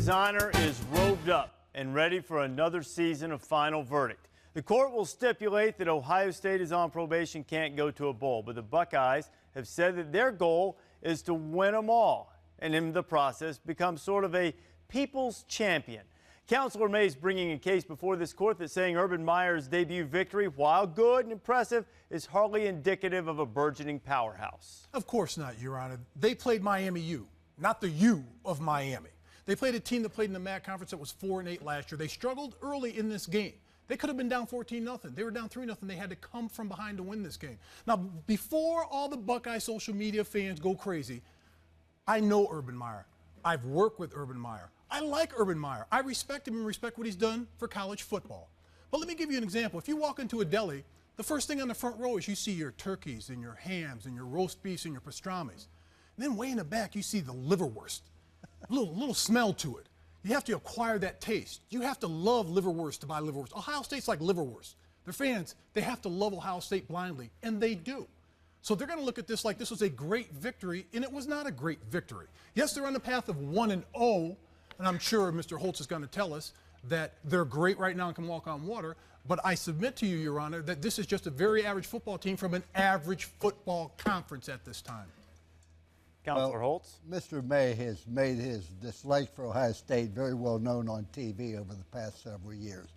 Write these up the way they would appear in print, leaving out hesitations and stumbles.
designer is robed up and ready for another season of Final Verdict. The court will stipulate that Ohio State is on probation, can't go to a bowl, but the Buckeyes have said that their goal is to win them all and in the process become sort of a people's champion. Counselor May is bringing a case before this court that's saying Urban Meyer's debut victory, while good and impressive, is hardly indicative of a burgeoning powerhouse. Of course not, Your Honor. They played Miami U, not the U of Miami. They played a team that played in the MAC conference that was 4-8 last year. They struggled early in this game. They could have been down 14-0. They were down 3-0. They had to come from behind to win this game. Now, before all the Buckeye social media fans go crazy, I know Urban Meyer. I've worked with Urban Meyer. I like Urban Meyer. I respect him and respect what he's done for college football. But let me give you an example. If you walk into a deli, the first thing on the front row is you see your turkeys and your hams and your roast beefs and your pastrami's. And then way in the back, you see the liverwurst. A little smell to it. You have to acquire that taste. You have to love liverwurst to buy liverwurst. Ohio State's like liverwurst. Their fans, they have to love Ohio State blindly, and they do. So they're going to look at this like this was a great victory, and it was not a great victory. Yes, they're on the path of 1-0, and I'm sure Mr. Holtz is going to tell us that they're great right now and can walk on water. But I submit to you, Your Honor, that this is just a very average football team from an average football conference at this time. Counselor Holtz? Mr. May has made his dislike for Ohio State very well known on TV over the past several years.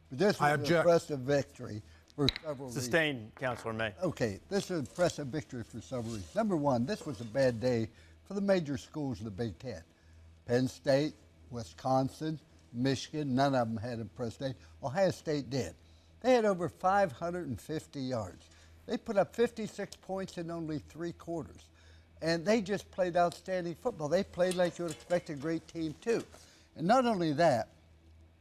But this was an impressive victory for several reasons. Sustained, Counselor May. Okay, this is an impressive victory for several reasons. Number one, this was a bad day for the major schools of the Big Ten. Penn State, Wisconsin, Michigan, none of them had impressive days. Ohio State did. They had over 550 yards. They put up 56 points in only 3 quarters. And they just played outstanding football. They played like you would expect a great team, too. And not only that,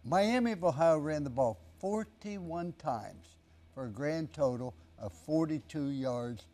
Miami of Ohio ran the ball 41 times for a grand total of 42 yards.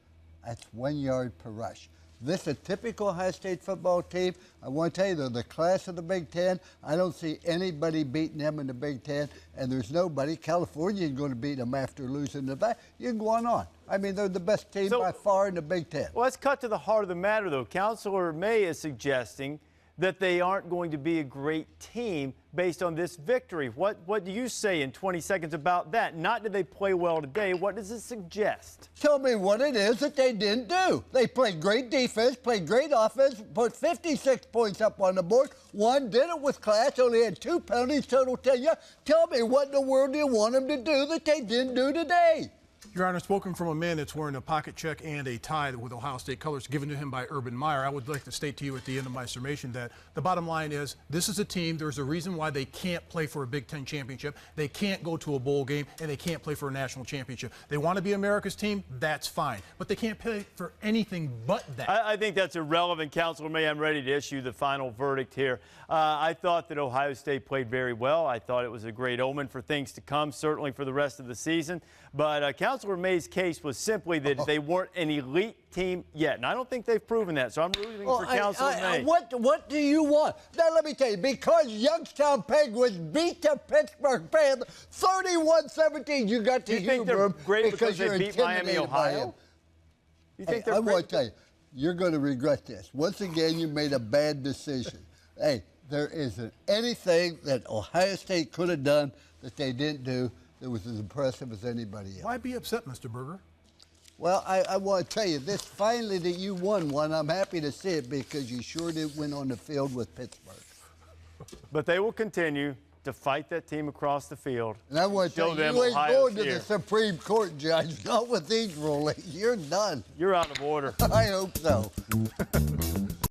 That's 1 yard per rush. This is a typical Ohio State football team. I want to tell you, they're the class of the Big Ten. I don't see anybody beating them in the Big Ten, and there's nobody. California is going to beat them after losing the back. You can go on. I mean, they're the best team by far in the Big Ten. Well, let's cut to the heart of the matter, though. Counselor May is suggesting that they aren't going to be a great team based on this victory. What do you say in 20 seconds about that? Not did they play well today. What does it suggest? Tell me what it is that they didn't do. They played great defense, played great offense, put 56 points up on the board. One did it with class, only had 2 penalties, total 10 yards. Tell me what in the world do you want them to do that they didn't do today? Your Honor, spoken from a man that's wearing a pocket check and a tie with Ohio State colors given to him by Urban Meyer, I would like to state to you at the end of my summation that the bottom line is this is a team, there's a reason why they can't play for a Big Ten championship, they can't go to a bowl game, and they can't play for a national championship. They want to be America's team, that's fine, but they can't play for anything but that. I think that's irrelevant, Counselor May. I'm ready to issue the final verdict here. I thought that Ohio State played very well. I thought it was a great omen for things to come, certainly for the rest of the season. But Counselor May's case was simply that they weren't an elite team yet. And I don't think they've proven that, so I'm rooting for Counselor May. What do you want? Now, let me tell you, because Youngstown Penguins beat the Pittsburgh Panthers 31-17, you got to think they're great because they you're beat Miami, Ohio? You think I want to tell you, you're going to regret this. Once again, you made a bad decision. Hey, there isn't anything that Ohio State could have done that they didn't do that was as impressive as anybody else. Why be upset, Mr. Berger? Well, I want to tell you, this finally that you won one, I'm happy to see it because you sure did win on the field with Pittsburgh. But they will continue to fight that team across the field. And I want to tell you, you ain't going to the Supreme Court, Judge. Not with these rulings. You're done. You're out of order. I hope so.